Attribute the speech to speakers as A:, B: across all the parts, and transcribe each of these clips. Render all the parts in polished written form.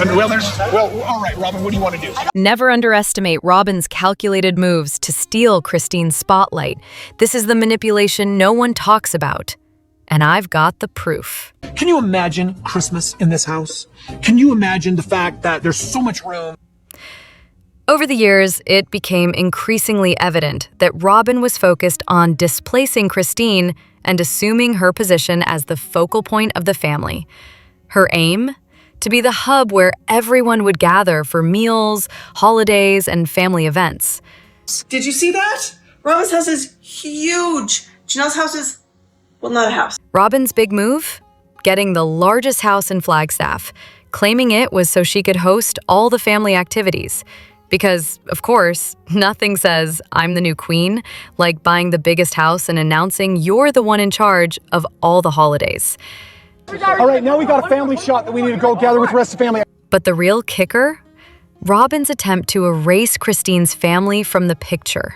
A: Well, all right, Robyn, what do you want to do?
B: Never underestimate Robyn's calculated moves to steal Christine's spotlight. This is the manipulation no one talks about. And I've got the proof.
A: Can you imagine Christmas in this house? Can you imagine the fact that there's so much room?
B: Over the years, it became increasingly evident that Robyn was focused on displacing Christine and assuming her position as the focal point of the family. Her aim? To be the hub where everyone would gather for meals, holidays, and family events.
C: Did you see that? Robyn's house is huge. Janelle's house is, well, not a house.
B: Robyn's big move? Getting the largest house in Flagstaff, claiming it was so she could host all the family activities. Because, of course, nothing says, "I'm the new queen," like buying the biggest house and announcing you're the one in charge of all the holidays.
A: All right, now we got a family shot that we need to go gather with the rest of the family.
B: But the real kicker? Robyn's attempt to erase Christine's family from the picture.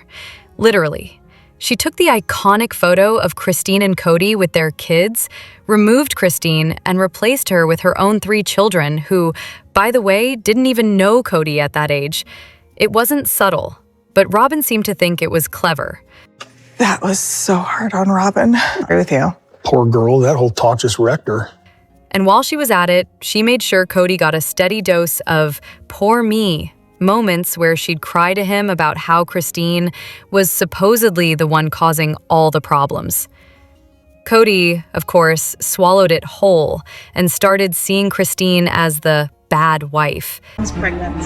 B: Literally. She took the iconic photo of Christine and Kody with their kids, removed Christine, and replaced her with her own 3 children who, by the way, didn't even know Kody at that age. It wasn't subtle, but Robyn seemed to think it was clever.
D: That was so hard on Robyn. I agree with you.
A: Poor girl, that whole talk just wrecked her.
B: And while she was at it, she made sure Kody got a steady dose of "poor me" moments where she'd cry to him about how Christine was supposedly the one causing all the problems. Kody, of course, swallowed it whole and started seeing Christine as the bad wife.
C: I was pregnant.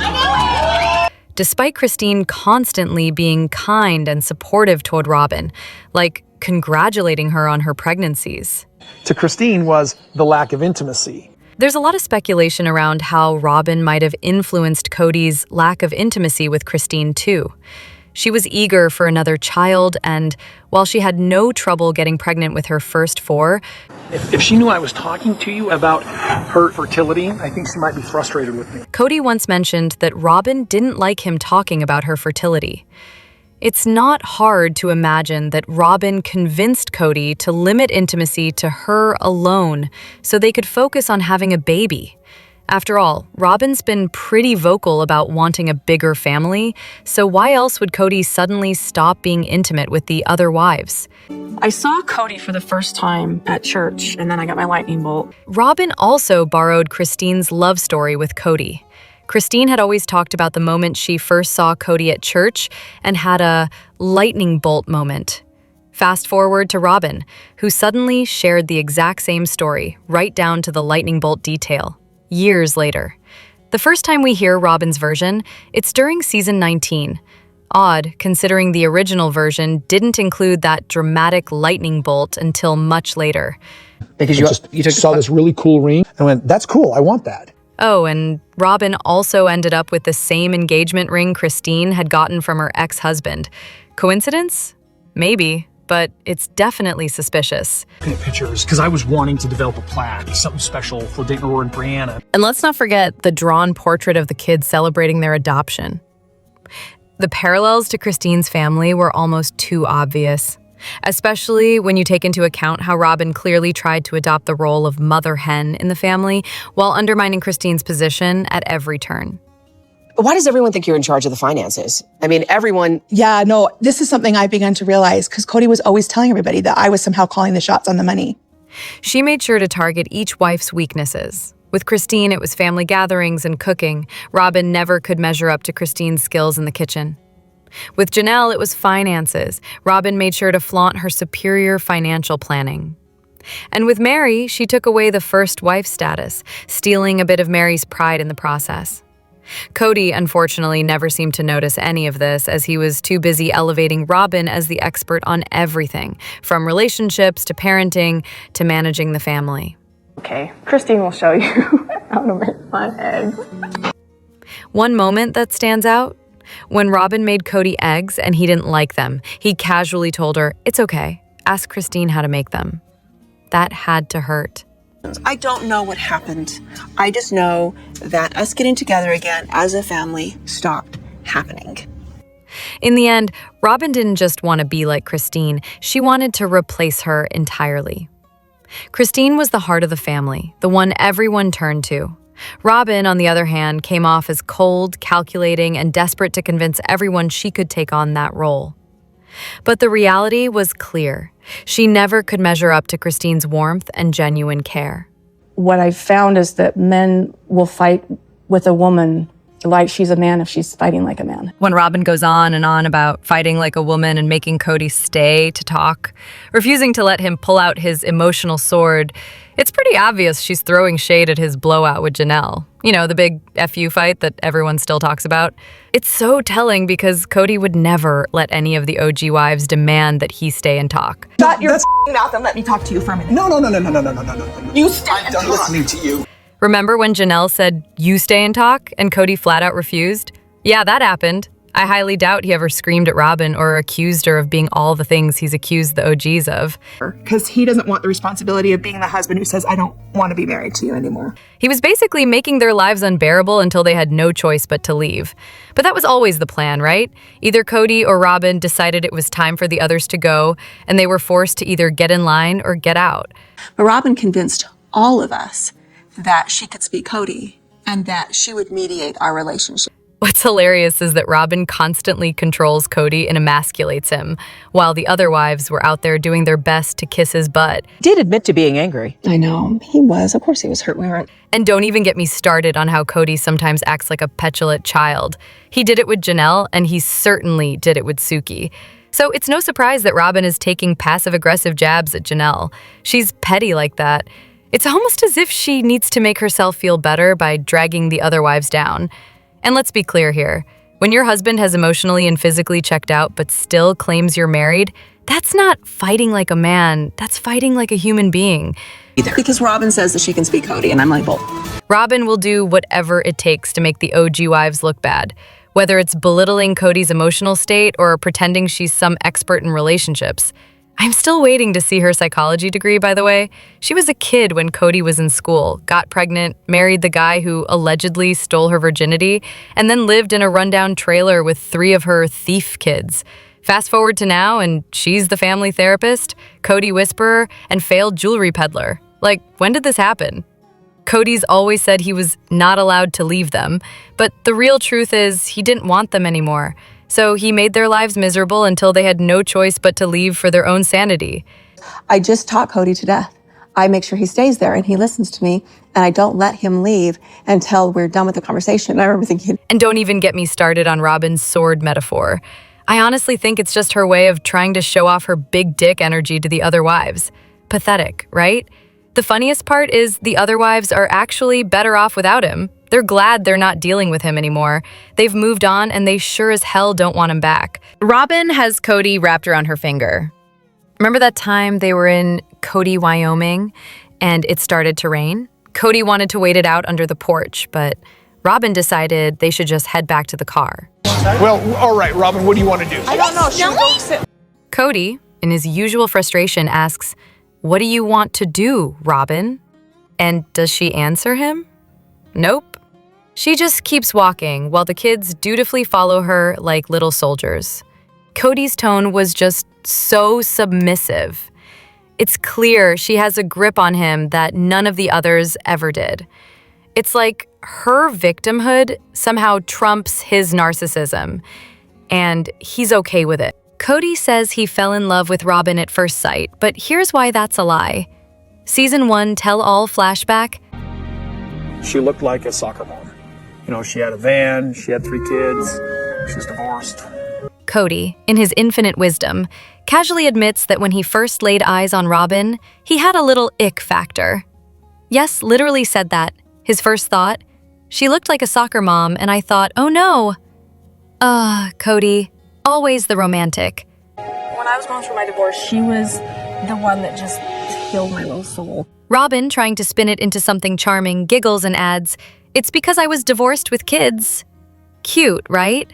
B: Despite Christine constantly being kind and supportive toward Robyn, like congratulating her on her pregnancies.
A: To Christine was the lack of intimacy.
B: There's a lot of speculation around how Robyn might have influenced Kody's lack of intimacy with Christine too. She was eager for another child, and while she had no trouble getting pregnant with her first 4,
A: If she knew I was talking to you about her fertility, I think she might be frustrated with me.
B: Kody once mentioned that Robyn didn't like him talking about her fertility. It's not hard to imagine that Robyn convinced Kody to limit intimacy to her alone so they could focus on having a baby. After all, Robyn's been pretty vocal about wanting a bigger family, so why else would Kody suddenly stop being intimate with the other wives?
D: I saw Kody for the first time at church, and then I got my lightning bolt.
B: Robyn also borrowed Christine's love story with Kody. Christine had always talked about the moment she first saw Kody at church and had a lightning bolt moment. Fast forward to Robyn, who suddenly shared the exact same story, right down to the lightning bolt detail, years later. The first time we hear Robyn's version, it's during season 19. Odd, considering the original version didn't include that dramatic lightning bolt until much later.
E: Because you
A: saw this really cool ring and went, "That's cool, I want that."
B: Oh, and Robyn also ended up with the same engagement ring Christine had gotten from her ex-husband. Coincidence? Maybe, but it's definitely suspicious.
A: Looking at pictures, because I was wanting to develop a plaque, something special for Dayton, Aurora, and Brianna.
B: And let's not forget the drawn portrait of the kids celebrating their adoption. The parallels to Christine's family were almost too obvious, especially when you take into account how Robyn clearly tried to adopt the role of mother hen in the family while undermining Christine's position at every turn.
E: Why does everyone think you're in charge of the finances? I mean, everyone...
D: Yeah, no, this is something I began to realize because Kody was always telling everybody that I was somehow calling the shots on the money.
B: She made sure to target each wife's weaknesses. With Christine, it was family gatherings and cooking. Robyn never could measure up to Christine's skills in the kitchen. With Janelle, it was finances. Robyn made sure to flaunt her superior financial planning. And with Meri, she took away the first wife status, stealing a bit of Meri's pride in the process. Kody, unfortunately, never seemed to notice any of this as he was too busy elevating Robyn as the expert on everything, from relationships to parenting to managing the family.
D: Okay, Christine will show you how to make my eggs.
B: One moment that stands out? When Robyn made Kody eggs and he didn't like them, he casually told her, "It's okay, ask Christine how to make them." That had to hurt.
C: I don't know what happened. I just know that us getting together again as a family stopped happening.
B: In the end, Robyn didn't just want to be like Christine, she wanted to replace her entirely. Christine was the heart of the family, the one everyone turned to. Robyn, on the other hand, came off as cold, calculating, and desperate to convince everyone she could take on that role. But the reality was clear. She never could measure up to Christine's warmth and genuine care.
F: What I've found is that men will fight with a woman like she's a man if she's fighting like a man.
B: When Robyn goes on and on about fighting like a woman and making Kody stay to talk, refusing to let him pull out his emotional sword, it's pretty obvious she's throwing shade at his blowout with Janelle. You know, the big FU fight that everyone still talks about. It's so telling because Kody would never let any of the OG wives demand that he stay and talk.
C: Shut your mouth and let me talk to you for a minute.
A: No.
C: You stay
A: I'm done listening to you.
B: Remember when Janelle said, "You stay and talk," and Kody flat out refused? Yeah, that happened. I highly doubt he ever screamed at Robyn or accused her of being all the things he's accused the OGs of.
C: Because he doesn't want the responsibility of being the husband who says, I don't want to be married to you anymore.
B: He was basically making their lives unbearable until they had no choice but to leave. But that was always the plan, right? Either Kody or Robyn decided it was time for the others to go, and they were forced to either get in line or get out.
C: But Robyn convinced all of us that she could speak Kody and that she would mediate our relationship.
B: What's hilarious is that Robyn constantly controls Kody and emasculates him, while the other wives were out there doing their best to kiss his butt.
E: Did admit to being angry.
C: I know. He was. Of course he was hurt. We weren't.
B: And don't even get me started on how Kody sometimes acts like a petulant child. He did it with Janelle, and he certainly did it with Suki. So it's no surprise that Robyn is taking passive-aggressive jabs at Janelle. She's petty like that. It's almost as if she needs to make herself feel better by dragging the other wives down. And let's be clear here. When your husband has emotionally and physically checked out but still claims you're married, that's not fighting like a man. That's fighting like a human being.
C: Because Robyn says that she can speak Kody, and I'm like, well.
B: Robyn will do whatever it takes to make the OG wives look bad, whether it's belittling Kody's emotional state or pretending she's some expert in relationships. I'm still waiting to see her psychology degree, by the way. She was a kid when Kody was in school, got pregnant, married the guy who allegedly stole her virginity, and then lived in a rundown trailer with 3 of her thief kids. Fast forward to now, and she's the family therapist, Kody whisperer, and failed jewelry peddler. Like, when did this happen? Kody's always said he was not allowed to leave them, but the real truth is he didn't want them anymore. So he made their lives miserable until they had no choice but to leave for their own sanity.
D: I just taught Kody to death. I make sure he stays there and he listens to me, and I don't let him leave until we're done with the conversation. And I remember thinking,
B: And don't even get me started on Robyn's sword metaphor. I honestly think it's just her way of trying to show off her big dick energy to the other wives. Pathetic, right? The funniest part is the other wives are actually better off without him. They're glad they're not dealing with him anymore. They've moved on, and they sure as hell don't want him back. Robyn has Kody wrapped around her finger. Remember that time they were in Kody, Wyoming, and it started to rain? Kody wanted to wait it out under the porch, but Robyn decided they should just head back to the car.
A: Well, all right, Robyn, what do you want to do?
C: I don't know. She won't sit.
B: Kody, in his usual frustration, asks, "What do you want to do, Robyn?" And does she answer him? Nope. She just keeps walking while the kids dutifully follow her like little soldiers. Kody's tone was just so submissive. It's clear she has a grip on him that none of the others ever did. It's like her victimhood somehow trumps his narcissism, and he's okay with it. Kody says he fell in love with Robyn at first sight, but here's why that's a lie. Season 1 tell-all flashback.
A: She looked like a soccer mom. You know, she had a van, she had 3 kids, she was divorced.
B: Kody, in his infinite wisdom, casually admits that when he first laid eyes on Robyn, he had a little ick factor. Yes, literally said that. His first thought, she looked like a soccer mom, and I thought, oh no. Kody, always the romantic.
C: When I was going through my divorce, she was the one that just healed my little soul.
B: Robyn, trying to spin it into something charming, giggles and adds, "It's because I was divorced with kids." Cute, right?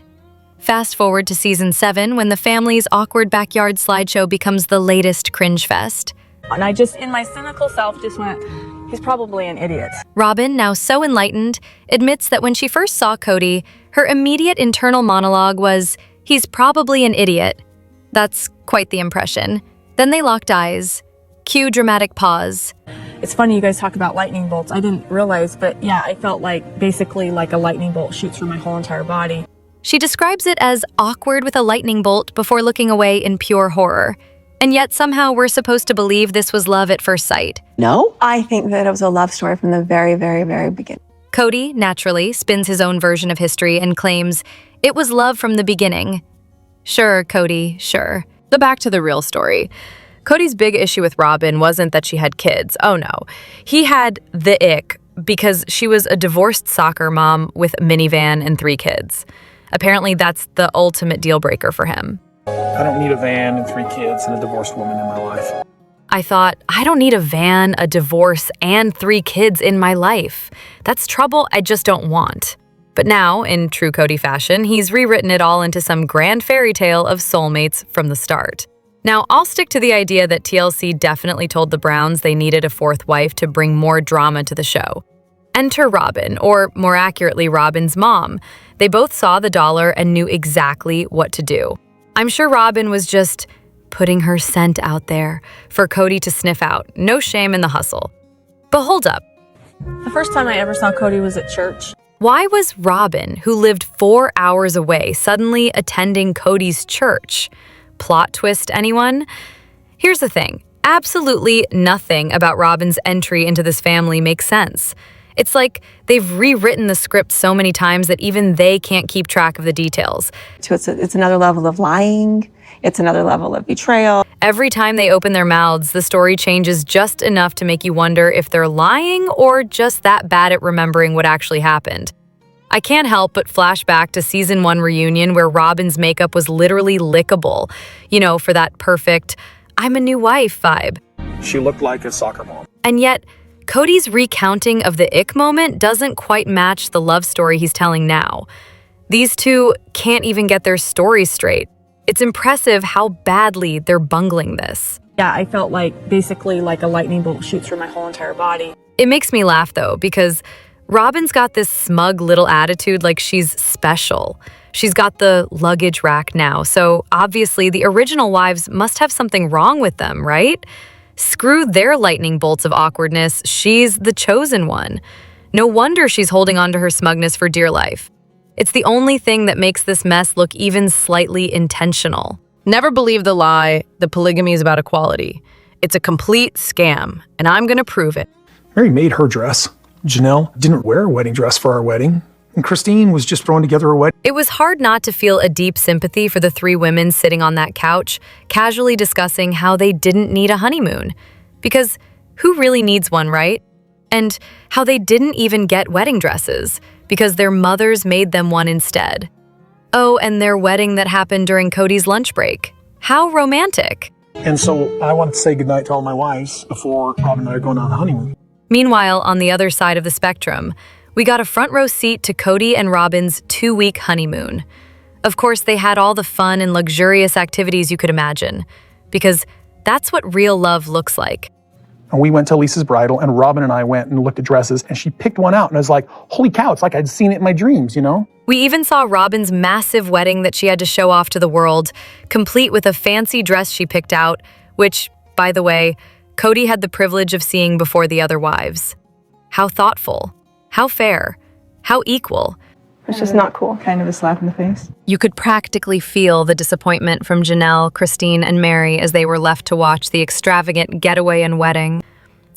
B: Fast forward to season 7 when the family's awkward backyard slideshow becomes the latest cringe fest.
C: And I just, in my cynical self, just went, he's probably an idiot.
B: Robyn, now so enlightened, admits that when she first saw Kody, her immediate internal monologue was, "He's probably an idiot." That's quite the impression. Then they locked eyes. Cue dramatic pause.
F: It's funny you guys talk about lightning bolts. I didn't realize, but yeah, I felt like basically like a lightning bolt shoots through my whole entire body.
B: She describes it as awkward with a lightning bolt before looking away in pure horror. And yet somehow we're supposed to believe this was love at first sight.
E: No?
D: I think that it was a love story from the very, very, very beginning.
B: Kody, naturally, spins his own version of history and claims it was love from the beginning. Sure, Kody, sure. But back to the real story. Kody's big issue with Robyn wasn't that she had kids. Oh no. He had the ick because she was a divorced soccer mom with a minivan and 3 kids. Apparently that's the ultimate deal breaker for him.
A: I don't need a van and 3 kids and a divorced woman in my life.
B: I thought, I don't need a van, a divorce, and 3 kids in my life. That's trouble I just don't want. But now, in true Kody fashion, he's rewritten it all into some grand fairy tale of soulmates from the start. Now, I'll stick to the idea that TLC definitely told the Browns they needed a 4th wife to bring more drama to the show. Enter Robyn, or more accurately, Robyn's mom. They both saw the dollar and knew exactly what to do. I'm sure Robyn was just putting her scent out there for Kody to sniff out. No shame in the hustle. But hold up.
F: The first time I ever saw Kody was at church.
B: Why was Robyn, who lived 4 hours away, suddenly attending Kody's church? Plot twist, anyone? Here's the thing. Absolutely nothing about Robyn's entry into this family makes sense. It's like they've rewritten the script so many times that even they can't keep track of the details.
D: So it's another level of lying. It's another level of betrayal.
B: Every time they open their mouths, the story changes just enough to make you wonder if they're lying or just that bad at remembering what actually happened. I can't help but flash back to season 1 reunion where Robyn's makeup was literally lickable, for that perfect, I'm a new wife vibe.
A: She looked like a soccer mom.
B: And yet, Kody's recounting of the ick moment doesn't quite match the love story he's telling now. These two can't even get their stories straight. It's impressive how badly they're bungling this.
F: Yeah, I felt like basically like a lightning bolt shoots through my whole entire body.
B: It makes me laugh though, because Robyn's got this smug little attitude like she's special. She's got the luggage rack now, so obviously the original wives must have something wrong with them, right? Screw their lightning bolts of awkwardness, she's the chosen one. No wonder she's holding on to her smugness for dear life. It's the only thing that makes this mess look even slightly intentional. Never believe the lie that polygamy is about equality. It's a complete scam, and I'm gonna prove it.
A: Meri made her dress. Janelle didn't wear a wedding dress for our wedding. And Christine was just throwing together a wedding.
B: It was hard not to feel a deep sympathy for the 3 women sitting on that couch, casually discussing how they didn't need a honeymoon. Because who really needs one, right? And how they didn't even get wedding dresses, because their mothers made them one instead. Oh, and their wedding that happened during Kody's lunch break. How romantic.
A: And so I wanted to say goodnight to all my wives before Robyn and I are going on a honeymoon.
B: Meanwhile, on the other side of the spectrum, we got a front row seat to Kody and Robyn's 2-week honeymoon. Of course, they had all the fun and luxurious activities you could imagine, because that's what real love looks like.
A: And we went to Lisa's bridal, and Robyn and I went and looked at dresses, and she picked one out, and I was like, holy cow, it's like I'd seen it in my dreams,
B: We even saw Robyn's massive wedding that she had to show off to the world, complete with a fancy dress she picked out, which, by the way, Kody had the privilege of seeing before the other wives. How thoughtful, how fair, how equal.
D: It's just not cool.
G: Kind of a slap in the face.
B: You could practically feel the disappointment from Janelle, Christine, and Meri as they were left to watch the extravagant getaway and wedding.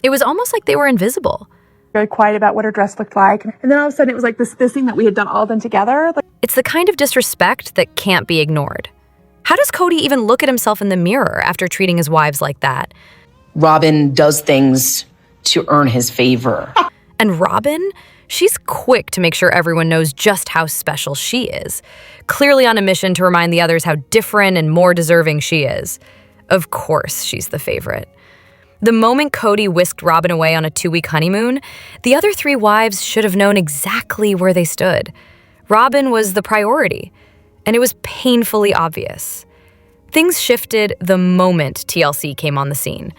B: It was almost like they were invisible.
G: Very quiet about what her dress looked like. And then all of a sudden it was like this thing that we had done all done together.
B: It's the kind of disrespect that can't be ignored. How does Kody even look at himself in the mirror after treating his wives like that?
E: Robyn does things to earn his favor.
B: And Robyn? She's quick to make sure everyone knows just how special she is, clearly on a mission to remind the others how different and more deserving she is. Of course she's the favorite. The moment Kody whisked Robyn away on a 2-week honeymoon, the other 3 wives should have known exactly where they stood. Robyn was the priority, and it was painfully obvious. Things shifted the moment TLC came on the scene.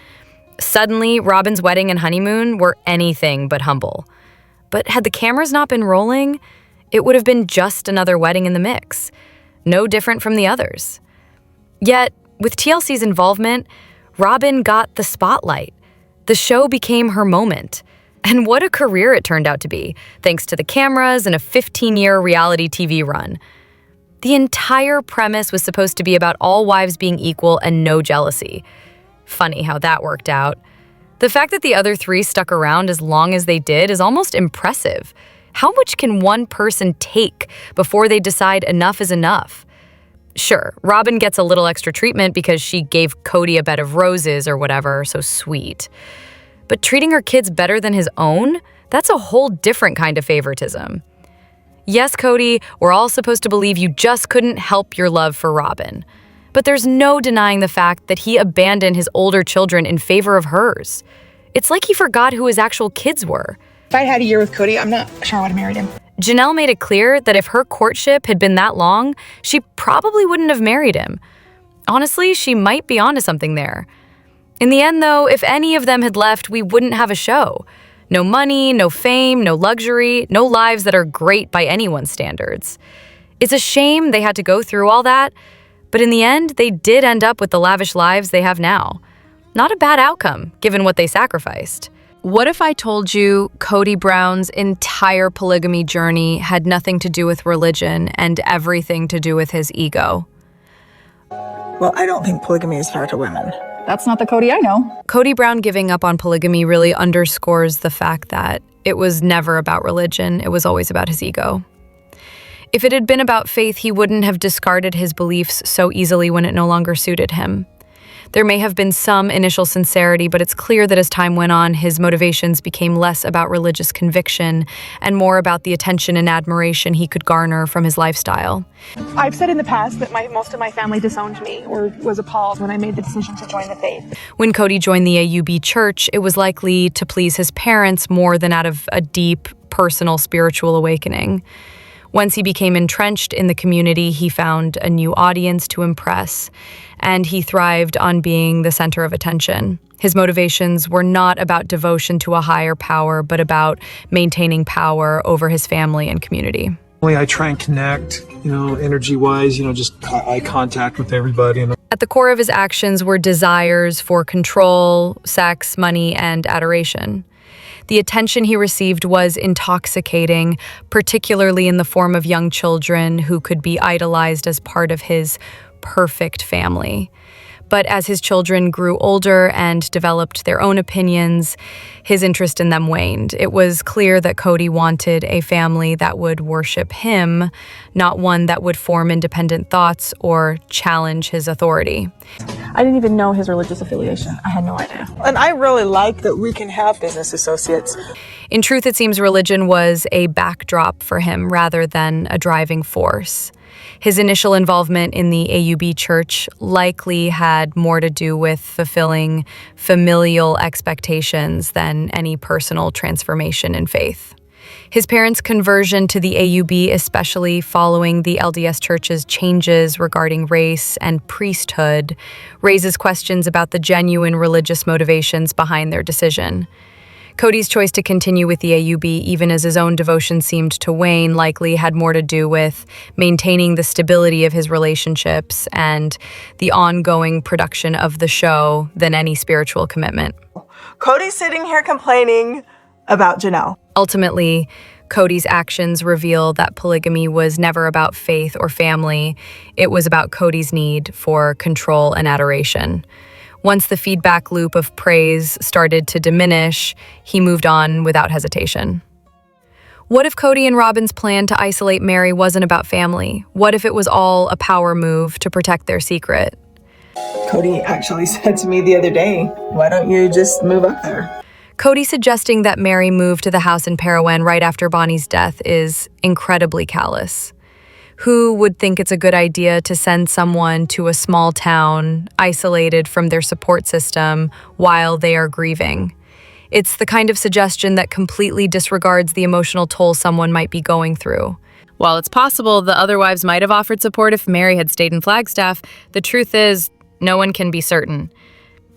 B: Suddenly, Robyn's wedding and honeymoon were anything but humble. But had the cameras not been rolling, it would have been just another wedding in the mix, no different from the others. Yet, with TLC's involvement, Robyn got the spotlight. The show became her moment. And what a career it turned out to be, thanks to the cameras and a 15-year reality TV run. The entire premise was supposed to be about all wives being equal and no jealousy. Funny how that worked out. The fact that the other three stuck around as long as they did is almost impressive. How much can one person take before they decide enough is enough? Sure, Robyn gets a little extra treatment because she gave Kody a bed of roses or whatever, so sweet. But treating her kids better than his own? That's a whole different kind of favoritism. Yes, Kody, we're all supposed to believe you just couldn't help your love for Robyn. But there's no denying the fact that he abandoned his older children in favor of hers. It's like he forgot who his actual kids were.
G: If I'd had a year with Kody, I'm not sure I would have married him.
B: Janelle made it clear that if her courtship had been that long, she probably wouldn't have married him. Honestly, she might be onto something there. In the end, though, if any of them had left, we wouldn't have a show. No money, no fame, no luxury, no lives that are great by anyone's standards. It's a shame they had to go through all that, but in the end, they did end up with the lavish lives they have now. Not a bad outcome, given what they sacrificed. What if I told you Kody Brown's entire polygamy journey had nothing to do with religion and everything to do with his ego?
H: Well, I don't think polygamy is fair to women.
F: That's not the Kody I know.
B: Kody Brown giving up on polygamy really underscores the fact that it was never about religion, it was always about his ego. If it had been about faith, he wouldn't have discarded his beliefs so easily when it no longer suited him. There may have been some initial sincerity, but it's clear that as time went on, his motivations became less about religious conviction and more about the attention and admiration he could garner from his lifestyle.
G: I've said in the past that most of my family disowned me or was appalled when I made the decision to join the faith.
B: When Kody joined the AUB church, it was likely to please his parents more than out of a deep, personal spiritual awakening. Once he became entrenched in the community, he found a new audience to impress, and he thrived on being the center of attention. His motivations were not about devotion to a higher power, but about maintaining power over his family and community.
A: I try and connect, energy-wise, just eye contact with everybody.
B: At the core of his actions were desires for control, sex, money, and adoration. The attention he received was intoxicating, particularly in the form of young children who could be idolized as part of his perfect family. But as his children grew older and developed their own opinions, his interest in them waned. It was clear that Kody wanted a family that would worship him, not one that would form independent thoughts or challenge his authority.
F: I didn't even know his religious affiliation. I had no idea.
H: And I really like that we can have business associates.
B: In truth, it seems religion was a backdrop for him rather than a driving force. His initial involvement in the AUB church likely had more to do with fulfilling familial expectations than any personal transformation in faith. His parents' conversion to the AUB, especially following the LDS Church's changes regarding race and priesthood, raises questions about the genuine religious motivations behind their decision. Kody's choice to continue with the AUB, even as his own devotion seemed to wane, likely had more to do with maintaining the stability of his relationships and the ongoing production of the show than any spiritual commitment.
H: Kody's sitting here complaining about Janelle.
B: Ultimately, Kody's actions reveal that polygamy was never about faith or family. It was about Kody's need for control and adoration. Once the feedback loop of praise started to diminish, he moved on without hesitation. What if Kody and Robyn's plan to isolate Meri wasn't about family? What if it was all a power move to protect their secret?
H: Kody actually said to me the other day, why don't you just move up there?
B: Kody suggesting that Meri move to the house in Parowan right after Bonnie's death is incredibly callous. Who would think it's a good idea to send someone to a small town, isolated from their support system, while they are grieving? It's the kind of suggestion that completely disregards the emotional toll someone might be going through. While it's possible the other wives might have offered support if Meri had stayed in Flagstaff, the truth is, no one can be certain.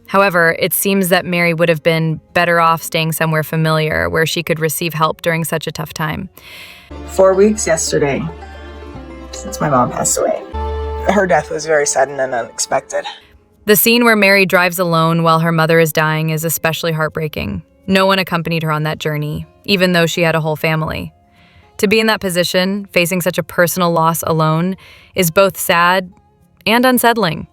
B: However, it seems that Meri would have been better off staying somewhere familiar where she could receive help during such a tough time.
H: 4 weeks yesterday since my mom passed away. Her death was very sudden and unexpected.
B: The scene where Meri drives alone while her mother is dying is especially heartbreaking. No one accompanied her on that journey, even though she had a whole family. To be in that position, facing such a personal loss alone, is both sad and unsettling.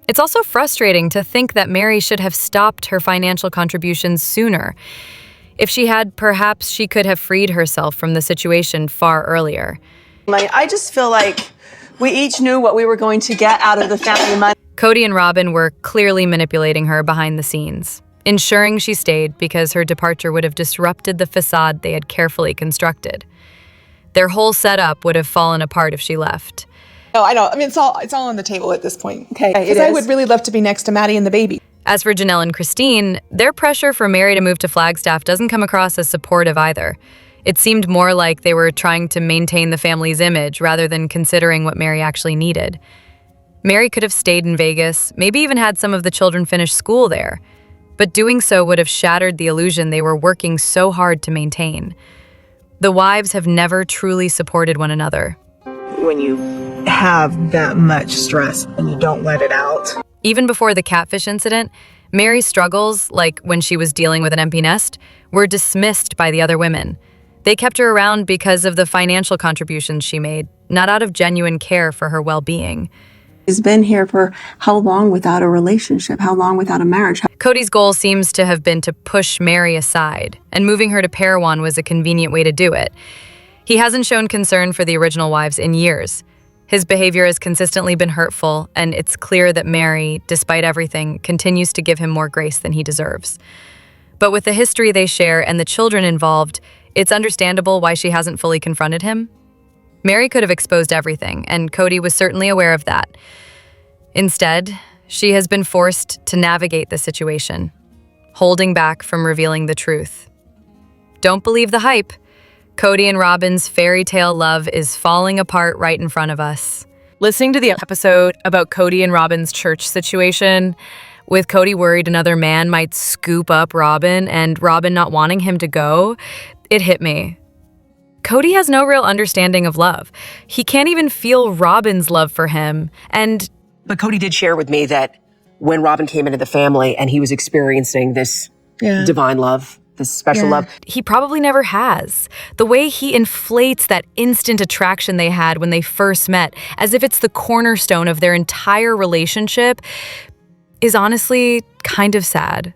B: It's also frustrating to think that Meri should have stopped her financial contributions sooner. If she had, perhaps she could have freed herself from the situation far earlier.
C: I just feel like we each knew what we were going to get out of the family money.
B: Kody and Robyn were clearly manipulating her behind the scenes, ensuring she stayed because her departure would have disrupted the facade they had carefully constructed. Their whole setup would have fallen apart if she left.
G: No, I know. I mean, it's all on the table at this point.
C: Okay,
G: Because I would really love to be next to Maddie and the baby.
B: As for Janelle and Christine, their pressure for Meri to move to Flagstaff doesn't come across as supportive either. It seemed more like they were trying to maintain the family's image rather than considering what Meri actually needed. Meri could have stayed in Vegas, maybe even had some of the children finish school there, but doing so would have shattered the illusion they were working so hard to maintain. The wives have never truly supported one another.
H: When you have that much stress and you don't let it out.
B: Even before the catfish incident, Meri's struggles, like when she was dealing with an empty nest, were dismissed by the other women. They kept her around because of the financial contributions she made, not out of genuine care for her well-being.
D: He's been here for how long without a relationship? How long without a marriage?
B: Kody's goal seems to have been to push Meri aside, and moving her to Parowan was a convenient way to do it. He hasn't shown concern for the original wives in years. His behavior has consistently been hurtful, and it's clear that Meri, despite everything, continues to give him more grace than he deserves. But with the history they share and the children involved, it's understandable why she hasn't fully confronted him. Meri could have exposed everything, and Kody was certainly aware of that. Instead, she has been forced to navigate the situation, holding back from revealing the truth. Don't believe the hype. Kody and Robyn's fairy tale love is falling apart right in front of us. Listening to the episode about Kody and Robyn's church situation, with Kody worried another man might scoop up Robyn and Robyn not wanting him to go, it hit me. Kody has no real understanding of love. He can't even feel Robyn's love for him,
E: But Kody did share with me that when Robyn came into the family and he was experiencing this divine love, this special love.
B: he probably never has. The way he inflates that instant attraction they had when they first met, as if it's the cornerstone of their entire relationship, is honestly kind of sad.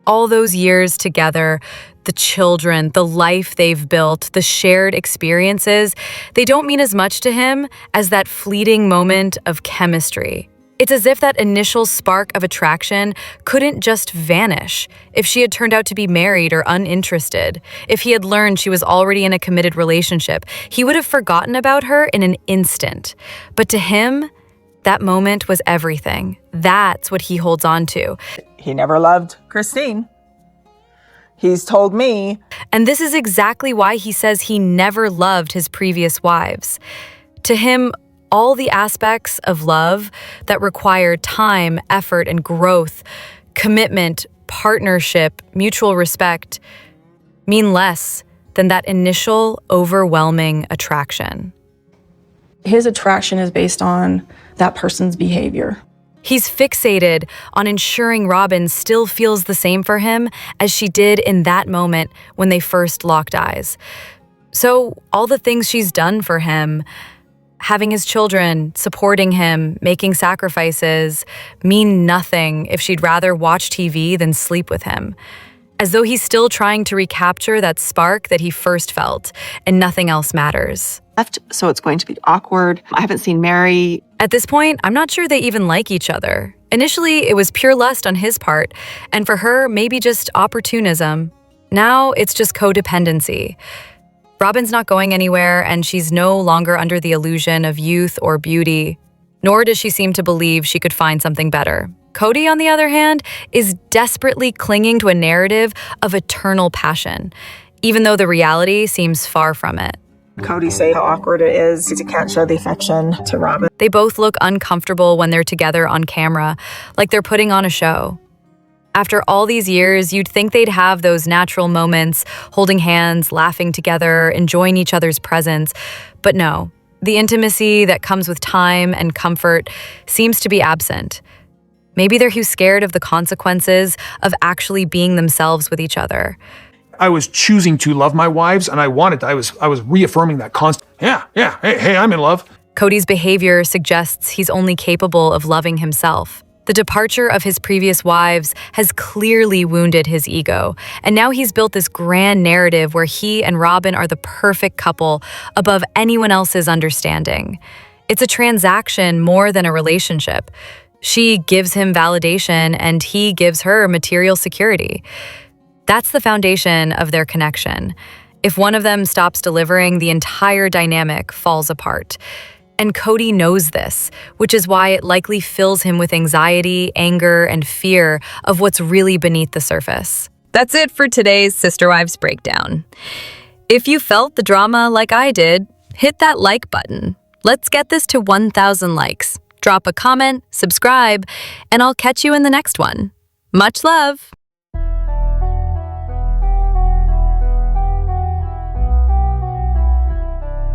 B: All those years together, the children, the life they've built, the shared experiences, they don't mean as much to him as that fleeting moment of chemistry. It's as if that initial spark of attraction couldn't just vanish if she had turned out to be married or uninterested. If he had learned she was already in a committed relationship, he would have forgotten about her in an instant. But to him, that moment was everything. That's what he holds on to.
H: He never loved Christine. He's told me.
B: And this is exactly why he says he never loved his previous wives. To him, all the aspects of love that require time, effort, and growth, commitment, partnership, mutual respect, mean less than that initial overwhelming attraction.
F: His attraction is based on that person's behavior.
B: He's fixated on ensuring Robyn still feels the same for him as she did in that moment when they first locked eyes. So all the things she's done for him, having his children, supporting him, making sacrifices, mean nothing if she'd rather watch TV than sleep with him. As though he's still trying to recapture that spark that he first felt, and nothing else matters.
D: So it's going to be awkward. I haven't seen Meri.
B: At this point, I'm not sure they even like each other. Initially, it was pure lust on his part, and for her, maybe just opportunism. Now, it's just codependency. Robyn's not going anywhere, and she's no longer under the illusion of youth or beauty, nor does she seem to believe she could find something better. Kody, on the other hand, is desperately clinging to a narrative of eternal passion, even though the reality seems far from it.
H: Kody say how awkward it is to can't show the affection to Robyn.
B: They both look uncomfortable when they're together on camera, like they're putting on a show. After all these years, you'd think they'd have those natural moments, holding hands, laughing together, enjoying each other's presence. But no, the intimacy that comes with time and comfort seems to be absent. Maybe they're too scared of the consequences of actually being themselves with each other.
A: I was choosing to love my wives, and I was reaffirming that constant. Yeah, hey, I'm in love.
B: Kody's behavior suggests he's only capable of loving himself. The departure of his previous wives has clearly wounded his ego, and now he's built this grand narrative where he and Robyn are the perfect couple above anyone else's understanding. It's a transaction more than a relationship. She gives him validation, and he gives her material security. That's the foundation of their connection. If one of them stops delivering, the entire dynamic falls apart. And Kody knows this, which is why it likely fills him with anxiety, anger, and fear of what's really beneath the surface. That's it for today's Sister Wives Breakdown. If you felt the drama like I did, hit that like button. Let's get this to 1,000 likes. Drop a comment, subscribe, and I'll catch you in the next one. Much love!